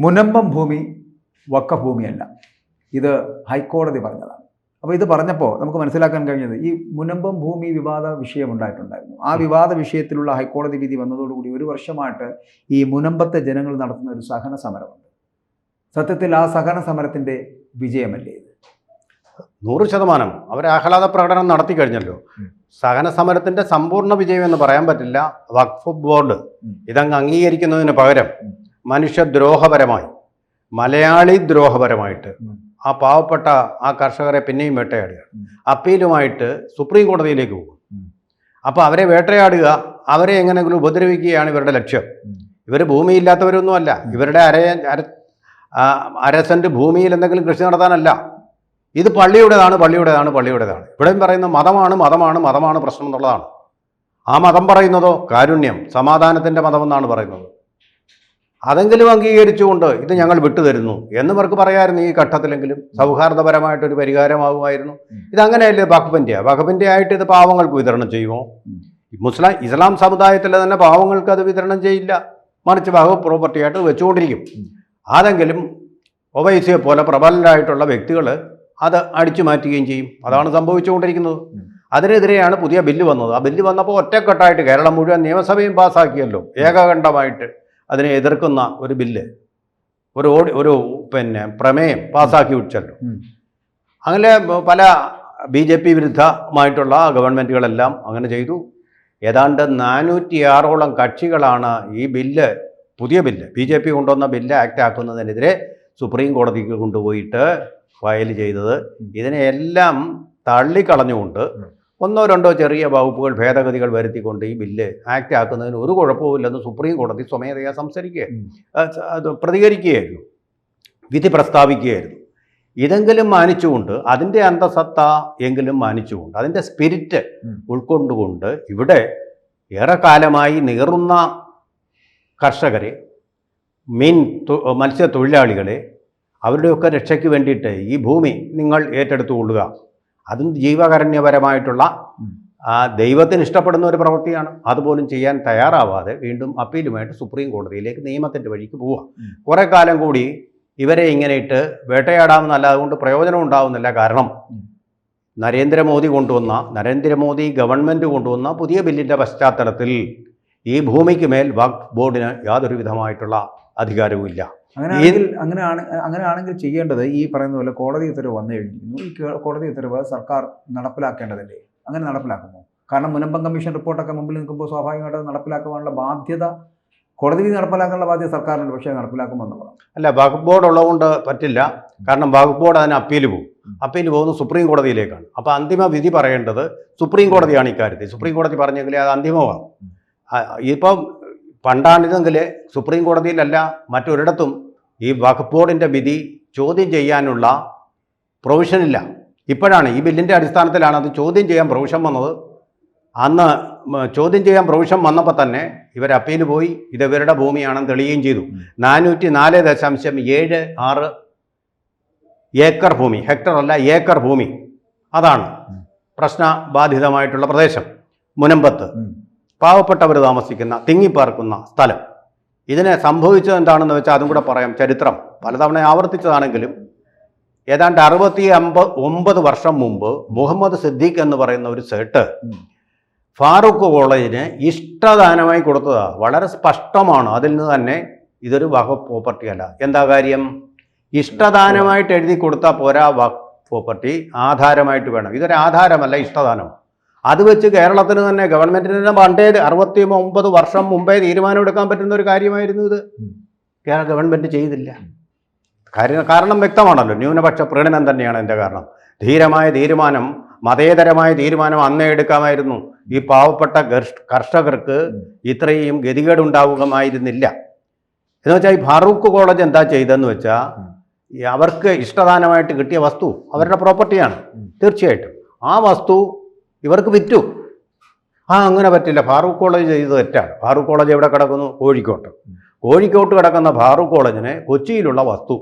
മുനമ്പം ഭൂമി വഖഫ് ഭൂമിയല്ല. ഇത് ഹൈക്കോടതി പറഞ്ഞതാണ്. അപ്പോൾ ഇത് പറഞ്ഞപ്പോൾ നമുക്ക് മനസ്സിലാക്കാൻ കഴിഞ്ഞത് ഈ മുനമ്പം ഭൂമി വിവാദ വിഷയമുണ്ടായിട്ടുണ്ടായിരുന്നു. ആ വിവാദ വിഷയത്തിലുള്ള ഹൈക്കോടതി വിധി വന്നതോടുകൂടി ഒരു വർഷമായിട്ട് ഈ മുനമ്പത്തെ ജനങ്ങൾ നടത്തുന്ന ഒരു സഹന സമരമുണ്ട്. സത്യത്തിൽ ആ സഹന സമരത്തിൻ്റെ വിജയമല്ലേ ഇത്? 100% അവർ ആഹ്ലാദ പ്രകടനം നടത്തി കഴിഞ്ഞല്ലോ. സഹന സമരത്തിൻ്റെ സമ്പൂർണ്ണ വിജയം എന്ന് പറയാൻ പറ്റില്ല. വഖഫ് ബോർഡ് ഇതങ്ങ് അംഗീകരിക്കുന്നതിന് പകരം മനുഷ്യദ്രോഹപരമായി, മലയാളി ദ്രോഹപരമായിട്ട് ആ പാവപ്പെട്ട ആ കർഷകരെ പിന്നെയും വേട്ടയാടുക, അപ്പീലുമായിട്ട് സുപ്രീം കോടതിയിലേക്ക് പോകും. അപ്പോൾ അവരെ വേട്ടയാടുക, അവരെ എങ്ങനെയെങ്കിലും ഉപദ്രവിക്കുകയാണ് ഇവരുടെ ലക്ഷ്യം. ഇവർ ഭൂമിയില്ലാത്തവരൊന്നുമല്ല. ഇവരുടെ അര സെന്റ് ഭൂമിയിൽ എന്തെങ്കിലും കൃഷി നടത്താനല്ല. ഇത് പള്ളിയുടേതാണ്. ഇവിടെയും പറയുന്ന മതമാണ് പ്രശ്നം എന്നുള്ളതാണ്. ആ മതം പറയുന്നതോ കാരുണ്യം, സമാധാനത്തിൻ്റെ മതമെന്നാണ് പറയുന്നത്. അതെങ്കിലും അംഗീകരിച്ചുകൊണ്ട് ഇത് ഞങ്ങൾ വിട്ടുതരുന്നു എന്ന് ഇവർക്ക് പറയായിരുന്നു. ഈ ഘട്ടത്തിലെങ്കിലും സൗഹാർദ്ദപരമായിട്ടൊരു പരിഹാരമാകുമായിരുന്നു. ഇതങ്ങനെയല്ലേ വഖഫിൻ്റെ ആയിട്ട് ഇത് പാവങ്ങൾക്ക് വിതരണം ചെയ്യുമോ? ഇസ്ലാം സമുദായത്തിലെ തന്നെ പാവങ്ങൾക്ക് അത് വിതരണം ചെയ്യില്ല, മറിച്ച് വഖഫ് പ്രോപ്പർട്ടിയായിട്ട് വെച്ചുകൊണ്ടിരിക്കും. അതെങ്കിലും ഒവൈസിയെ പോലെ പ്രബലരായിട്ടുള്ള വ്യക്തികൾ അത് അടിച്ചു മാറ്റുകയും ചെയ്യും. അതാണ് സംഭവിച്ചുകൊണ്ടിരിക്കുന്നത്. അതിനെതിരെയാണ് പുതിയ ബില്ല് വന്നത്. ആ ബില്ല് വന്നപ്പോൾ ഒറ്റക്കെട്ടായിട്ട് കേരളം മുഴുവൻ നിയമസഭയും പാസ്സാക്കിയല്ലോ, ഏകകണ്ഠമായിട്ട് അതിനെ എതിർക്കുന്ന ഒരു ബില്ല്, ഒരു പ്രമേയം പാസ്സാക്കി വിട്ടല്ലോ. അങ്ങനെ പല BJP വിരുദ്ധമായിട്ടുള്ള ഗവൺമെൻറ്റുകളെല്ലാം അങ്ങനെ ചെയ്തു. ഏതാണ്ട് 406ഓളം കക്ഷികളാണ് ഈ ബില്ല്, പുതിയ ബില്ല്, BJP കൊണ്ടുവന്ന ബില്ല് ആക്ട് ആക്കുന്നതിനെതിരെ സുപ്രീം കോടതിക്ക് കൊണ്ടുപോയിട്ട് ഫയൽ ചെയ്തത്. ഇതിനെയെല്ലാം തള്ളിക്കളഞ്ഞുകൊണ്ട് 1-2 ചെറിയ വകുപ്പുകൾ, ഭേദഗതികൾ വരുത്തിക്കൊണ്ട് ഈ ബില്ല് ആക്ട് ആക്കുന്നതിന് ഒരു കുഴപ്പമില്ലെന്ന് സുപ്രീം കോടതി സ്വമേധയാ പ്രതികരിക്കുകയായിരുന്നു, വിധി പ്രസ്താവിക്കുകയായിരുന്നു. ഇതെങ്കിലും മാനിച്ചുകൊണ്ട്, അതിൻ്റെ അന്തസത്ത എങ്കിലും മാനിച്ചുകൊണ്ട്, അതിൻ്റെ സ്പിരിറ്റ് ഉൾക്കൊണ്ടുകൊണ്ട് ഇവിടെ ഏറെക്കാലമായി നീറുന്ന കർഷകരെ, മത്സ്യത്തൊഴിലാളികളെ, അവരുടെയൊക്കെ രക്ഷയ്ക്ക് വേണ്ടിയിട്ട് ഈ ഭൂമി നിങ്ങൾ ഏറ്റെടുത്തുകൊള്ളുക, അതും ജീവകാരുണ്യപരമായിട്ടുള്ള ദൈവത്തിന് ഇഷ്ടപ്പെടുന്ന ഒരു പ്രവൃത്തിയാണ്, അതുപോലും ചെയ്യാൻ തയ്യാറാവാതെ വീണ്ടും അപ്പീലുമായിട്ട് സുപ്രീം കോടതിയിലേക്ക് നിയമത്തിൻ്റെ വഴിക്ക് പോവുക. കുറേ കാലം കൂടി ഇവരെ ഇങ്ങനെ ഇട്ട് വേട്ടയാടാമെന്നല്ല, അതുകൊണ്ട് പ്രയോജനം ഉണ്ടാവുന്നില്ല. കാരണം നരേന്ദ്രമോദി ഗവൺമെൻറ് കൊണ്ടുവന്ന പുതിയ ബില്ലിൻ്റെ പശ്ചാത്തലത്തിൽ ഈ ഭൂമിക്ക് മേൽ വഖഫ് ബോർഡിന് യാതൊരു വിധമായിട്ടുള്ള അധികാരവും ഇല്ല. അങ്ങനെയാണെങ്കിൽ ചെയ്യേണ്ടത് ഈ പറയുന്ന പോലെ കോടതി ഉത്തരവ് വന്നു കഴിഞ്ഞിരിക്കുന്നു. ഈ കോടതി ഉത്തരവ് സർക്കാർ നടപ്പിലാക്കേണ്ടതല്ലേ? അങ്ങനെ നടപ്പിലാക്കുമോ? കാരണം മുനമ്പം കമ്മീഷൻ റിപ്പോർട്ടൊക്കെ മുമ്പിൽ നിൽക്കുമ്പോൾ സ്വാഭാവികമായിട്ട് നടപ്പിലാക്കുവാനുള്ള ബാധ്യത, കോടതി വിധി നടപ്പിലാക്കാനുള്ള ബാധ്യത സർക്കാരിനുണ്ട്. പക്ഷേ നടപ്പിലാക്കുമെന്നുള്ളതാണ്. അല്ല, വഖഫ് ബോർഡ് ഉള്ളതുകൊണ്ട് പറ്റില്ല. കാരണം വഖഫ് ബോർഡ് അതിന് അപ്പീൽ പോകുന്നത് സുപ്രീം കോടതിയിലേക്കാണ്. അപ്പോൾ അന്തിമ വിധി പറയേണ്ടത് സുപ്രീം കോടതിയാണ്. ഇക്കാര്യത്തിൽ സുപ്രീം കോടതി പറഞ്ഞെങ്കിലേ അത് അന്തിമമാണ്. ഇപ്പം പണ്ടാണിതെങ്കിൽ സുപ്രീം കോടതിയിലല്ല മറ്റൊരിടത്തും ഈ വഖഫ് ബോർഡിൻ്റെ വിധി ചോദ്യം ചെയ്യാനുള്ള പ്രൊവിഷനില്ല. ഇപ്പോഴാണ് ഈ ബില്ലിൻ്റെ അടിസ്ഥാനത്തിലാണ് അത് ചോദ്യം ചെയ്യാൻ പ്രൊവിഷൻ വന്നത്. അന്ന് ചോദ്യം ചെയ്യാൻ പ്രൊവിഷൻ വന്നപ്പോൾ തന്നെ ഇവർ അപ്പീൽ പോയി, ഇത് ഇവരുടെ ഭൂമിയാണെന്ന് തെളിയുകയും ചെയ്തു. 404.76 ഏക്കർ ഭൂമി, ഹെക്ടർ അല്ല ഏക്കർ ഭൂമി, അതാണ് പ്രശ്നബാധിതമായിട്ടുള്ള പ്രദേശം. മുനമ്പത്ത് പാവപ്പെട്ടവർ താമസിക്കുന്ന, തിങ്ങിപ്പാർക്കുന്ന സ്ഥലം. ഇതിനെ സംഭവിച്ചത് എന്താണെന്ന് വെച്ചാൽ അതും കൂടെ പറയാം. ചരിത്രം പലതവണ ആവർത്തിച്ചതാണെങ്കിലും ഏതാണ്ട് 69 വർഷം മുമ്പ് മുഹമ്മദ് സിദ്ദീഖ് എന്ന് പറയുന്ന ഒരു സേട്ട് ഫാറൂഖ് കോളേജിന് ഇഷ്ടദാനമായി കൊടുത്തതാണ്. വളരെ സ്പഷ്ടമാണ് അതിൽ നിന്ന് തന്നെ ഇതൊരു വഖഫ് പ്രോപ്പർട്ടി അല്ല. എന്താ കാര്യം? ഇഷ്ടദാനമായിട്ട് എഴുതി കൊടുത്താൽ പോരാ, വഖഫ് പ്രോപ്പർട്ടി ആധാരമായിട്ട് വേണം. ഇതൊരു ആധാരമല്ല, ഇഷ്ടദാനം. അത് വെച്ച് കേരളത്തിന് തന്നെ, ഗവൺമെൻറ്റിന് തന്നെ പണ്ടേ 69 വർഷം മുമ്പേ തീരുമാനമെടുക്കാൻ പറ്റുന്ന ഒരു കാര്യമായിരുന്നു ഇത്. കേരള ഗവൺമെൻറ് ചെയ്തില്ല. കാരണം വ്യക്തമാണല്ലോ, ന്യൂനപക്ഷ പ്രീണനം തന്നെയാണ് എൻ്റെ കാരണം. ധീരമായ തീരുമാനം, മതേതരമായ തീരുമാനം അന്നേ എടുക്കാമായിരുന്നു. ഈ പാവപ്പെട്ട കർഷകർക്ക് ഇത്രയും ഗതികേടുണ്ടാവുകയായിരുന്നില്ല. എന്ന് വെച്ചാൽ ഈ ഫാറൂഖ് കോളേജ് എന്താ ചെയ്തതെന്ന് വെച്ചാൽ, അവർക്ക് ഇഷ്ടദാനമായിട്ട് കിട്ടിയ വസ്തു അവരുടെ പ്രോപ്പർട്ടിയാണ് തീർച്ചയായിട്ടും. ആ വസ്തു ഇവർക്ക് വിറ്റു. അങ്ങനെ പറ്റില്ല. ഫാറൂഖ് കോളേജ് ചെയ്തത് തെറ്റാണ്. ഫാറൂഖ് കോളേജ് എവിടെ കിടക്കുന്നു? കോഴിക്കോട്ട് കിടക്കുന്ന ഫാറൂഖ് കോളേജിന് കൊച്ചിയിലുള്ള വസ്തു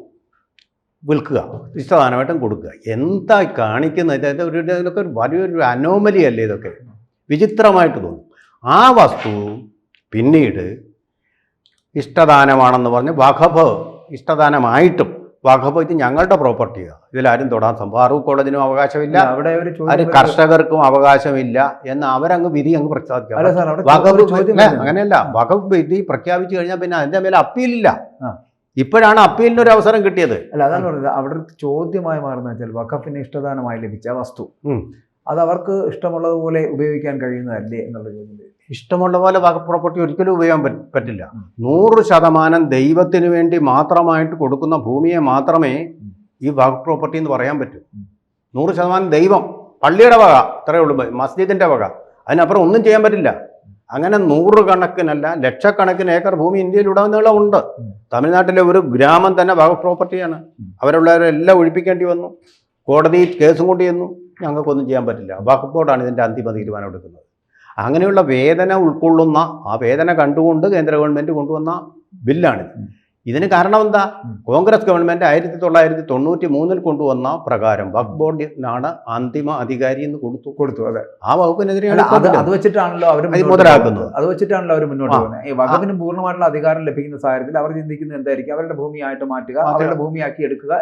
വിൽക്കുക, ഇഷ്ടദാനമായിട്ടും കൊടുക്കുക. എന്താ കാണിക്കുന്നത്? ഇതൊക്കെ വലിയൊരു അനോമലി അല്ലേ? ഇതൊക്കെ വിചിത്രമായിട്ട് തോന്നും. ആ വസ്തു പിന്നീട് ഇഷ്ടദാനമാണെന്ന് പറഞ്ഞ് വഖഫ് ഇഷ്ടദാനമായിട്ടും വഖഫ് ഇത് ഞങ്ങളുടെ പ്രോപ്പർട്ടിയാണ്, ഇതിലാരും തൊടാൻ ഫാറൂഖ് കോളേജിനും അവകാശമില്ല, അവിടെ ഒരു അത് കർഷകർക്കും അവകാശമില്ല എന്ന് അവരങ്ങ് വിധി അങ്ങ് പ്രഖ്യാപിക്കാം. അങ്ങനെയല്ല, വഖഫ് വിധി പ്രഖ്യാപിച്ചു കഴിഞ്ഞാൽ പിന്നെ അതിന്റെ മേലെ അപ്പീലില്ല. ഇപ്പോഴാണ് അപ്പീലിന് ഒരു അവസരം കിട്ടിയത്. അല്ല, അതാണ് പറഞ്ഞത്. അവിടെ ചോദ്യമായി മാറുന്ന വെച്ചാൽ വഖഫിന് ഇഷ്ടദാനമായി ലഭിച്ച വസ്തു അത് അവർക്ക് ഇഷ്ടമുള്ളതുപോലെ ഉപയോഗിക്കാൻ കഴിയുന്നതല്ലേ എന്നുള്ള ചോദ്യം. ഇഷ്ടമുള്ള പോലെ വഖഫ് പ്രോപ്പർട്ടി ഒരിക്കലും ഉപയോഗിക്കാൻ പറ്റില്ല. 100% ദൈവത്തിന് വേണ്ടി മാത്രമായിട്ട് കൊടുക്കുന്ന ഭൂമിയെ മാത്രമേ ഈ വഖഫ് പ്രോപ്പർട്ടി എന്ന് പറയാൻ പറ്റൂ. 100% ദൈവം, പള്ളിയുടെ വക, അത്രയേ ഉള്ളൂ, മസ്ജിദിന്റെ വക, അതിനപ്പുറം ഒന്നും ചെയ്യാൻ പറ്റില്ല. അങ്ങനെ 100 കണക്കിനല്ല ലക്ഷക്കണക്കിന് ഏക്കർ ഭൂമി ഇന്ത്യയിലുടനീളമുണ്ട്. തമിഴ്നാട്ടിലെ ഒരു ഗ്രാമം തന്നെ വഖഫ് പ്രോപ്പർട്ടിയാണ്. അവരുള്ളവരെല്ലാം ഒഴിപ്പിക്കേണ്ടി വന്നു, കോടതി കേസും കൊണ്ട് ചെന്നു. ഞങ്ങൾക്കൊന്നും ചെയ്യാൻ പറ്റില്ല. വഖഫ് ബോർഡാണ് ഇതിൻ്റെ അന്തിമ തീരുമാനം എടുക്കുന്നത്. അങ്ങനെയുള്ള വേദന ഉൾക്കൊള്ളുന്ന, ആ വേദന കണ്ടുകൊണ്ട് കേന്ദ്ര ഗവൺമെൻറ് കൊണ്ടുവന്ന ബില്ലാണിത്. ഇതിന് കാരണം എന്താ? കോൺഗ്രസ് ഗവൺമെൻറ് 1993 കൊണ്ടുവന്ന പ്രകാരം വഖഫ് ബോർഡിനാണ് അന്തിമ അധികാരി എന്ന് കൊടുത്തു. അതെ, ആ വകുപ്പിനെതിരെയാണ് അത് വെച്ചിട്ടാണല്ലോ അവർ മുതലാക്കുന്നത്. അത് വെച്ചിട്ടാണല്ലോ അവർ മുന്നോട്ട് പോകുന്നത്. ഈ വഖഫിന് പൂർണ്ണമായിട്ടുള്ള അധികാരം ലഭിക്കുന്ന സാഹചര്യത്തിൽ അവർ ചിന്തിക്കുന്നത് എന്തായിരിക്കും? അവരുടെ ഭൂമിയായിട്ട് മാറ്റുക, അവരുടെ ഭൂമിയാക്കി എടുക്കുക.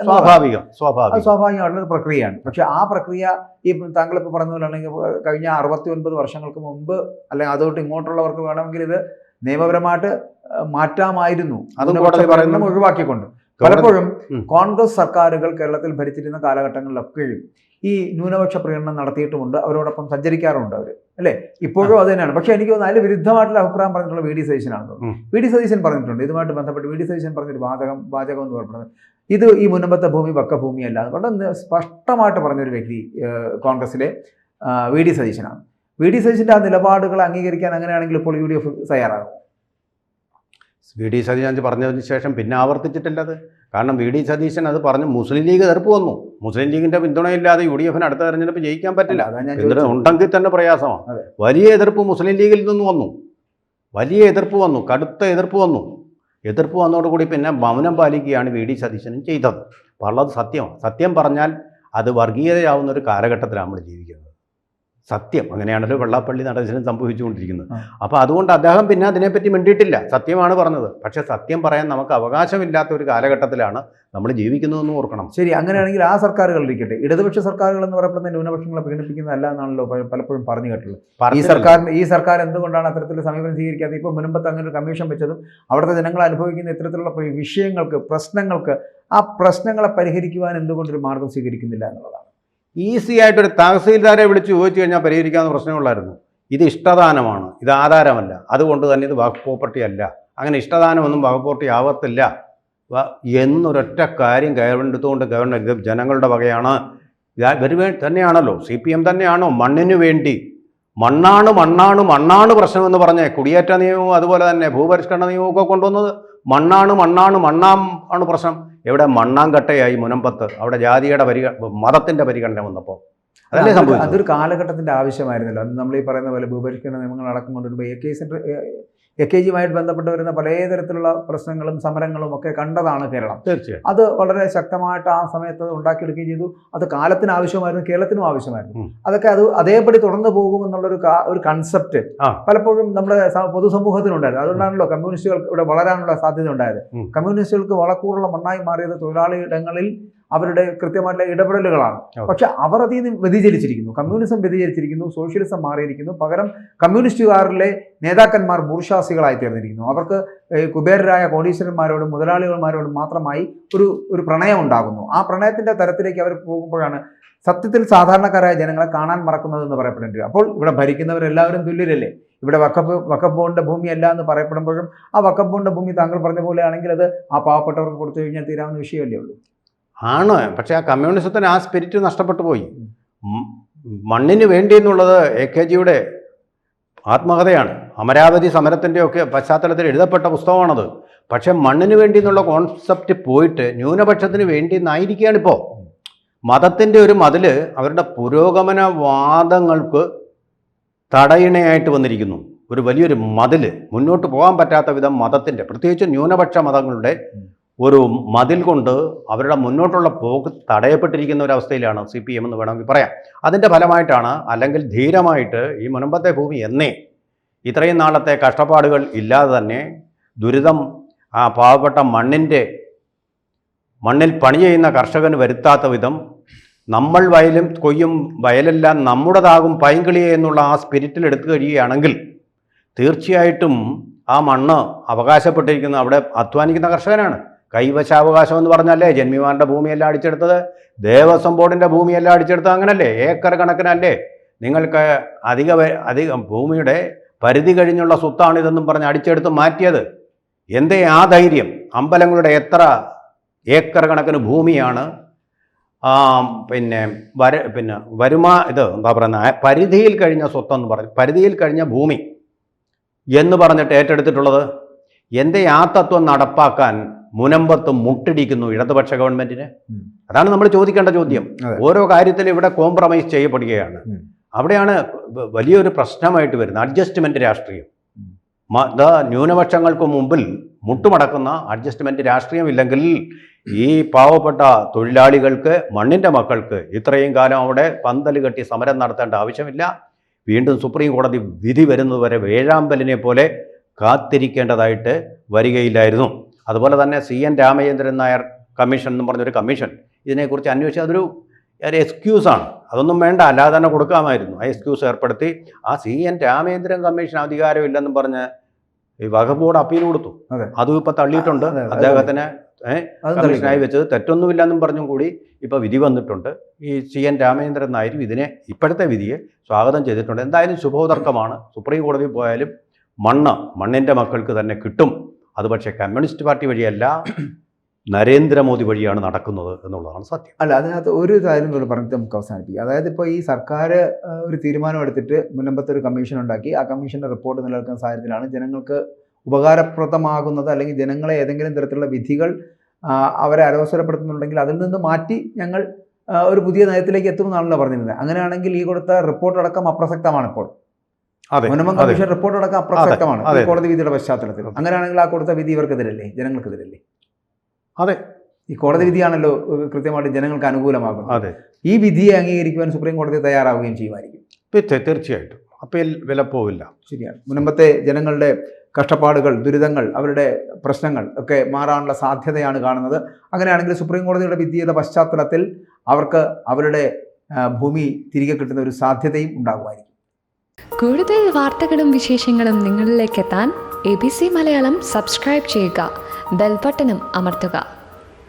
സ്വാഭാവികമായിട്ടുള്ള പ്രക്രിയയാണ്. പക്ഷെ ആ പ്രക്രിയ ഈ താങ്കളിപ്പോൾ പറഞ്ഞ പോലെയാണെങ്കിൽ കഴിഞ്ഞ 69 വർഷങ്ങൾക്ക് മുമ്പ് അല്ലെങ്കിൽ അതോട്ട് ഇങ്ങോട്ടുള്ളവർക്ക് വേണമെങ്കിൽ ഇത് നിയമപരമായിട്ട് മാറ്റാമായിരുന്നു, അതും ഒഴിവാക്കിക്കൊണ്ട്. പലപ്പോഴും കോൺഗ്രസ് സർക്കാരുകൾ കേരളത്തിൽ ഭരിച്ചിരുന്ന കാലഘട്ടങ്ങളിലൊക്കെയും ഈ ന്യൂനപക്ഷ പ്രീണനം നടത്തിയിട്ടുമുണ്ട്, അവരോടൊപ്പം സഞ്ചരിക്കാറുണ്ട് അവർ, അല്ലേ? ഇപ്പോഴും അത് തന്നെയാണ്. പക്ഷേ എനിക്ക് തോന്നുന്നു അതിൽ വിരുദ്ധമായിട്ടുള്ള അഭിപ്രായം പറഞ്ഞിട്ടുള്ള വി ഡി സതീശനാണെന്ന് തോന്നുന്നു. വി ഡി സതീശൻ പറഞ്ഞിട്ടുണ്ട്, ഇതുമായിട്ട് ബന്ധപ്പെട്ട് വി ഡി സതീശൻ പറഞ്ഞൊരു വാചകം എന്ന് പറയുന്നത് ഇത് ഈ മുൻപത്തെ ഭൂമി വഖഫ് ഭൂമിയല്ല വളരെ സ്പഷ്ടമായിട്ട് പറഞ്ഞൊരു വ്യക്തി കോൺഗ്രസിലെ വി ഡി സതീശനാണ്. വി ഡി സതീശൻ്റെ ആ നിലപാടുകൾ അംഗീകരിക്കാൻ അങ്ങനെയാണെങ്കിൽ ഇപ്പോൾ UDF തയ്യാറാകും. വി ഡി സതീശൻ പറഞ്ഞതിന് ശേഷം പിന്നെ ആവർത്തിച്ചിട്ടില്ല അത്. കാരണം വി ഡി സതീശൻ അത് പറഞ്ഞു മുസ്ലിം ലീഗ് എതിർപ്പ് വന്നു. മുസ്ലിം ലീഗിന്റെ പിന്തുണയില്ലാതെ UDFന് അടുത്ത തെരഞ്ഞെടുപ്പ് ജയിക്കാൻ പറ്റില്ല. ഉണ്ടെങ്കിൽ തന്നെ പ്രയാസമാണ്. വലിയ എതിർപ്പ് മുസ്ലിം ലീഗിൽ നിന്ന് വന്നു, വലിയ എതിർപ്പ് വന്നു, കടുത്ത എതിർപ്പ് വന്നു. എതിർപ്പ് വന്നതോടുകൂടി പിന്നെ മൗനം പാലിക്കുകയാണ് വി ഡി സതീശനും ചെയ്തത്. അപ്പോൾ ഉള്ളത് സത്യമാണ്. സത്യം പറഞ്ഞാൽ അത് വർഗീയതയാവുന്ന ഒരു കാലഘട്ടത്തിലാണ് നമ്മൾ ജീവിക്കുന്നത്. സത്യം അങ്ങനെയാണല്ലോ വെള്ളാപ്പള്ളി നടേശനും സംഭവിച്ചുകൊണ്ടിരിക്കുന്നത്. അപ്പോൾ അതുകൊണ്ട് അദ്ദേഹം പിന്നെ അതിനെപ്പറ്റി മിണ്ടിയിട്ടില്ല, സത്യമാണ് പറഞ്ഞത്. പക്ഷേ സത്യം പറയാൻ നമുക്ക് അവകാശമില്ലാത്ത ഒരു കാലഘട്ടത്തിലാണ് നമ്മൾ ജീവിക്കുന്നതെന്ന് ഓർക്കണം. ശരി, അങ്ങനെയാണെങ്കിൽ ആ സർക്കാരുകൾ ഇരിക്കട്ടെ. ഇടതുപക്ഷ സർക്കാരുകൾ എന്ന് പറയപ്പെടുന്ന ന്യൂനപക്ഷങ്ങളെ പീഡിപ്പിക്കുന്നതല്ല എന്നാണല്ലോ പലപ്പോഴും പറഞ്ഞു കേട്ടുള്ളത്. ഈ സർക്കാർ എന്തുകൊണ്ടാണ് അത്തരത്തിലുള്ള സമീപനം സ്വീകരിക്കാതെ? ഇപ്പോൾ മുൻപത്ത് അങ്ങനെ ഒരു കമ്മീഷൻ വെച്ചതും അവിടുത്തെ ജനങ്ങൾ അനുഭവിക്കുന്ന ഇത്തരത്തിലുള്ള വിഷയങ്ങൾക്ക്, പ്രശ്നങ്ങൾക്ക്, ആ പ്രശ്നങ്ങളെ പരിഹരിക്കുവാൻ എന്തുകൊണ്ടൊരു മാർഗം സ്വീകരിക്കുന്നില്ല എന്നുള്ളതാണ്. ഈസി ആയിട്ടൊരു തഹസീൽദാരെ വിളിച്ച് ചോദിച്ചു കഴിഞ്ഞാൽ പരിഹരിക്കാവുന്ന പ്രശ്നമുള്ളായിരുന്നു. ഇത് ഇഷ്ടദാനമാണ്, ഇത് ആധാരമല്ല, അതുകൊണ്ട് തന്നെ ഇത് വഖഫ് പ്രോപ്പർട്ടി അല്ല, അങ്ങനെ ഇഷ്ടദാനമൊന്നും വഖഫ് പ്രോപ്പർട്ടി ആവത്തില്ല എന്നൊരൊറ്റ കാര്യം ഗവൺമെൻറ് എടുത്തുകൊണ്ട് ഗവൺമെൻറ് ഇത് ജനങ്ങളുടെ വകയാണ്, ഇവർ തന്നെയാണല്ലോ CPM തന്നെയാണോ മണ്ണിന് വേണ്ടി മണ്ണാണ് മണ്ണാണ് മണ്ണാണ് പ്രശ്നമെന്ന് പറഞ്ഞ് കുടിയേറ്റ നിയമവും അതുപോലെ തന്നെ ഭൂപരിഷ്കരണ നിയമവും ഒക്കെ കൊണ്ടുവന്നത് മണ്ണാണ് മണ്ണാണ് ആണ് പ്രശ്നം. എവിടെ മണ്ണാങ്കട്ടയായി മുനമ്പത്ത്, അവിടെ ജാതിയുടെ മതത്തിൻ്റെ പരിഗണന വന്നപ്പോൾ അതല്ലേ സംഭവിച്ചത്? അതൊരു കാലഘട്ടത്തിൻ്റെ ആവശ്യമായിരുന്നല്ലോ. അത് നമ്മൾ ഈ പറയുന്ന പോലെ ഭൂപരിഷ്കരണ നിയമങ്ങൾ അടക്കം കൊണ്ടുവരുമ്പോൾ AKGയുമായിട്ട് ബന്ധപ്പെട്ട് വരുന്ന പല തരത്തിലുള്ള പ്രശ്നങ്ങളും സമരങ്ങളും ഒക്കെ കണ്ടതാണ് കേരളം. തീർച്ചയായും അത് വളരെ ശക്തമായിട്ട് ആ സമയത്ത് ഉണ്ടാക്കിയെടുക്കുകയും ചെയ്തു. അത് കാലത്തിന് ആവശ്യമായിരുന്നു, കേരളത്തിനും ആവശ്യമായിരുന്നു. അതൊക്കെ അതേപടി തുടർന്ന് പോകുമെന്നുള്ളൊരു ഒരു കൺസെപ്റ്റ് പലപ്പോഴും നമ്മുടെ പൊതുസമൂഹത്തിനുണ്ടായിരുന്നു. അതുകൊണ്ടാണല്ലോ കമ്മ്യൂണിസ്റ്റുകൾക്ക് ഇവിടെ വളരാനുള്ള സാധ്യത ഉണ്ടായത്. കമ്മ്യൂണിസ്റ്റുകൾക്ക് വളക്കൂറുള്ള മണ്ണായി മാറിയത് തൊഴിലാളിയിടങ്ങളിൽ അവരുടെ കൃത്യമായിട്ടുള്ള ഇടപെടലുകളാണ്. പക്ഷെ അവർ അതിൽ നിന്ന് വ്യതിചലിച്ചിരിക്കുന്നു. കമ്മ്യൂണിസം വ്യതിചലിച്ചിരിക്കുന്നു, സോഷ്യലിസം മാറിയിരിക്കുന്നു. പകരം കമ്മ്യൂണിസ്റ്റുകാരിലെ നേതാക്കന്മാർ ബൂർഷാസികളായി തീർന്നിരിക്കുന്നു. അവർക്ക് കുബേരരായ കോടീശ്വരന്മാരോടും മുതലാളികന്മാരോടും മാത്രമായി ഒരു പ്രണയം ഉണ്ടാകുന്നു. ആ പ്രണയത്തിൻ്റെ തരത്തിലേക്ക് അവർ പോകുമ്പോഴാണ് സത്യത്തിൽ സാധാരണക്കാരായ ജനങ്ങളെ കാണാൻ മറക്കുന്നതെന്ന് പറയപ്പെടേണ്ടി വരും. അപ്പോൾ ഇവിടെ ഭരിക്കുന്നവരെല്ലാവരും തുല്യരല്ലേ? ഇവിടെ വഖഫ് ബോർഡിൻ്റെ ഭൂമിയല്ല എന്ന് പറയപ്പെടുമ്പോഴും ആ വഖഫ് ബോർഡിൻ്റെ ഭൂമി താങ്കൾ പറഞ്ഞ പോലെ ആണെങ്കിൽ അത് ആ പാവപ്പെട്ടവർക്ക് കൊടുത്തു കഴിഞ്ഞാൽ തീരാവുന്ന വിഷയമല്ലേ ഉള്ളൂ. ആണ്. പക്ഷേ ആ കമ്മ്യൂണിസത്തിന് ആ സ്പിരിറ്റ് നഷ്ടപ്പെട്ടു പോയി. മണ്ണിന് വേണ്ടി എന്നുള്ളത് AKGയുടെ ആത്മകഥയാണ്. അമരാവതി സമരത്തിൻ്റെയൊക്കെ പശ്ചാത്തലത്തിൽ എഴുതപ്പെട്ട പുസ്തകമാണത്. പക്ഷേ മണ്ണിന് വേണ്ടി എന്നുള്ള കോൺസെപ്റ്റ് പോയിട്ട് ന്യൂനപക്ഷത്തിന് വേണ്ടി എന്നായിരിക്കുകയാണിപ്പോൾ. മതത്തിൻ്റെ ഒരു മതിൽ അവരുടെ പുരോഗമനവാദങ്ങൾക്ക് തടയിണയായിട്ട് വന്നിരിക്കുന്നു. ഒരു വലിയൊരു മതിൽ, മുന്നോട്ട് പോകാൻ പറ്റാത്ത വിധം മതത്തിൻ്റെ, പ്രത്യേകിച്ച് ന്യൂനപക്ഷ മതങ്ങളുടെ ഒരു മതിൽ കൊണ്ട് അവരുടെ മുന്നോട്ടുള്ള പോക്ക് തടയപ്പെട്ടിരിക്കുന്ന ഒരവസ്ഥയിലാണ് CPM എന്ന് വേണമെങ്കിൽ പറയാം. അതിൻ്റെ ഫലമായിട്ടാണ്, അല്ലെങ്കിൽ ധീരമായിട്ട് ഈ മുനമ്പത്തെ ഭൂമി എന്നേ ഇത്രയും നാളത്തെ കഷ്ടപ്പാടുകൾ ഇല്ലാതെ തന്നെ ദുരിതം ആ പാവപ്പെട്ട മണ്ണിൻ്റെ മണ്ണിൽ പണി ചെയ്യുന്ന കർഷകന് വരുത്താത്ത വിധം നമ്മൾ വയലും കൊയ്യും വയലെല്ലാം നമ്മുടേതാകും പൈങ്കിളിയെ എന്നുള്ള ആ സ്പിരിറ്റിൽ എടുത്തു കഴിയുകയാണെങ്കിൽ തീർച്ചയായിട്ടും ആ മണ്ണ് അവകാശപ്പെട്ടിരിക്കുന്ന അവിടെ അധ്വാനിക്കുന്ന കർഷകനാണ്. കൈവശാവകാശം എന്ന് പറഞ്ഞല്ലേ ജന്മിമാരുടെ ഭൂമിയെല്ലാം അടിച്ചെടുത്തത്, ദേവസ്വം ബോർഡിൻ്റെ ഭൂമിയെല്ലാം അടിച്ചെടുത്തത്, അങ്ങനല്ലേ? ഏക്കർ കണക്കിനല്ലേ നിങ്ങൾക്ക് അധികം ഭൂമിയുടെ പരിധി കഴിഞ്ഞുള്ള സ്വത്താണിതെന്നും പറഞ്ഞ് അടിച്ചെടുത്ത് മാറ്റിയത്? എന്തേ ആ ധൈര്യം? അമ്പലങ്ങളുടെ എത്ര ഏക്കർ കണക്കിന് ഭൂമിയാണ് എന്താ പറയുന്ന പരിധിയിൽ കഴിഞ്ഞ സ്വത്തെന്ന് പറഞ്ഞു, പരിധിയിൽ കഴിഞ്ഞ ഭൂമി എന്ന് പറഞ്ഞിട്ട് ഏറ്റെടുത്തിട്ടുള്ളത്? എന്തേ ആ തത്വം നടപ്പാക്കാൻ മുനമ്പത്ത് മുട്ടിടിക്കുന്നു ഇടതുപക്ഷ ഗവൺമെന്റിന്? അതാണ് നമ്മൾ ചോദിക്കേണ്ട ചോദ്യം. ഓരോ കാര്യത്തിലും ഇവിടെ കോംപ്രമൈസ് ചെയ്യപ്പെടുകയാണ്. അവിടെയാണ് വലിയൊരു പ്രശ്നമായിട്ട് വരുന്നത് അഡ്ജസ്റ്റ്മെന്റ് രാഷ്ട്രീയം. ന്യൂനപക്ഷങ്ങൾക്ക് മുമ്പിൽ മുട്ടുമടക്കുന്ന അഡ്ജസ്റ്റ്മെന്റ് രാഷ്ട്രീയമില്ലെങ്കിൽ ഈ പാവപ്പെട്ട തൊഴിലാളികൾക്ക്, മണ്ണിൻ്റെ മക്കൾക്ക് ഇത്രയും കാലം അവിടെ പന്തൽ കെട്ടി സമരം നടത്തേണ്ട ആവശ്യമില്ല. വീണ്ടും സുപ്രീം കോടതി വിധി വരുന്നതുവരെ വേഴാമ്പലിനെ പോലെ കാത്തിരിക്കേണ്ടതായിട്ട് വരികയില്ലായിരുന്നു. അതുപോലെ തന്നെ CN രാമചന്ദ്രൻ നായർ കമ്മീഷൻ എന്ന് പറഞ്ഞൊരു കമ്മീഷൻ ഇതിനെക്കുറിച്ച് അന്വേഷിച്ച് അതൊരു എക്സ്ക്യൂസാണ്. അതൊന്നും വേണ്ട, അല്ലാതെ തന്നെ കൊടുക്കാമായിരുന്നു. ആ എക്സ്ക്യൂസ് ഏർപ്പെടുത്തി ആ CN രാമചന്ദ്രൻ കമ്മീഷൻ അധികാരമില്ലെന്നും പറഞ്ഞ് ഈ വഖഫ് ബോർഡ് അപ്പീൽ കൊടുത്തു. അതും ഇപ്പം തള്ളിയിട്ടുണ്ട്. അദ്ദേഹത്തിന് കമ്മീഷനായി വെച്ചത് തെറ്റൊന്നുമില്ലെന്നും പറഞ്ഞും കൂടി ഇപ്പോൾ വിധി വന്നിട്ടുണ്ട്. ഈ CN രാമചന്ദ്രൻ നായരും ഇപ്പോഴത്തെ വിധിയെ സ്വാഗതം ചെയ്തിട്ടുണ്ട്. എന്തായാലും ശുഭോദർക്കമാണ്. സുപ്രീം കോടതി പോയാലും മണ്ണിൻ്റെ മക്കൾക്ക് തന്നെ കിട്ടും. അത് പക്ഷേ കമ്മ്യൂണിസ്റ്റ് പാർട്ടി വഴിയല്ല, നരേന്ദ്രമോദി വഴിയാണ് നടക്കുന്നത് എന്നുള്ളതാണ് സത്യം. അല്ല, അതിനകത്ത് ഒരു കാര്യം കൂടെ പറഞ്ഞിട്ട് നമുക്ക് അവസാനിപ്പിക്കാം. അതായത് ഇപ്പോൾ ഈ സർക്കാർ ഒരു തീരുമാനം എടുത്തിട്ട് മുൻപത്തെ ഒരു കമ്മീഷൻ ഉണ്ടാക്കി, ആ കമ്മീഷൻ്റെ റിപ്പോർട്ട് നിലനിൽക്കുന്ന സാഹചര്യത്തിലാണ് ജനങ്ങൾക്ക് ഉപകാരപ്രദമാകുന്നത് അല്ലെങ്കിൽ ജനങ്ങളെ ഏതെങ്കിലും തരത്തിലുള്ള വിധികൾ അവരെ അലോസരപ്പെടുത്തുന്നുണ്ടെങ്കിൽ അതിൽ നിന്ന് മാറ്റി ഞങ്ങൾ ഒരു പുതിയ നയത്തിലേക്ക് എത്തുമെന്നാണല്ലോ പറഞ്ഞിരുന്നത്. അങ്ങനെയാണെങ്കിൽ ഈ കൊടുത്ത റിപ്പോർട്ട് അടക്കം അപ്രസക്തമാണ്. ഇപ്പോൾ മുൻപ് കമ്മീഷൻ റിപ്പോർട്ട് അടക്കം അപ്രസക്തമാണ് ഈ കോടതി വിധിയുടെ പശ്ചാത്തലത്തിൽ. അങ്ങനെയാണെങ്കിൽ ആ കൊടുത്ത വിധി ഇവർക്കെതിരല്ലേ, ജനങ്ങൾക്കെതിരല്ലേ? അതെ, ഈ കോടതി വിധിയാണല്ലോ കൃത്യമായിട്ട് ജനങ്ങൾക്ക് അനുകൂലമാകുന്നത്. അതെ, ഈ വിധിയെ അംഗീകരിക്കുവാൻ സുപ്രീം കോടതി തയ്യാറാവുകയും ചെയ്യുമായിരിക്കും. തീർച്ചയായിട്ടും അപ്പീൽ വില പോവില്ല. ശരിയാണ്. മുൻപത്തെ ജനങ്ങളുടെ കഷ്ടപ്പാടുകൾ, ദുരിതങ്ങൾ, അവരുടെ പ്രശ്നങ്ങൾ ഒക്കെ മാറാനുള്ള സാധ്യതയാണ് കാണുന്നത്. അങ്ങനെയാണെങ്കിൽ സുപ്രീം കോടതിയുടെ വിധിയുടെ പശ്ചാത്തലത്തിൽ അവർക്ക് അവരുടെ ഭൂമി തിരികെ കിട്ടുന്ന ഒരു സാധ്യതയും ഉണ്ടാകുമായിരിക്കും. കൂടുതൽ വാർത്തകളും വിശേഷങ്ങളും നിങ്ങളിലേക്ക് എത്താൻ ABC മലയാളം സബ്സ്ക്രൈബ് ചെയ്യുക, ബെൽ ബട്ടണും അമർത്തുക.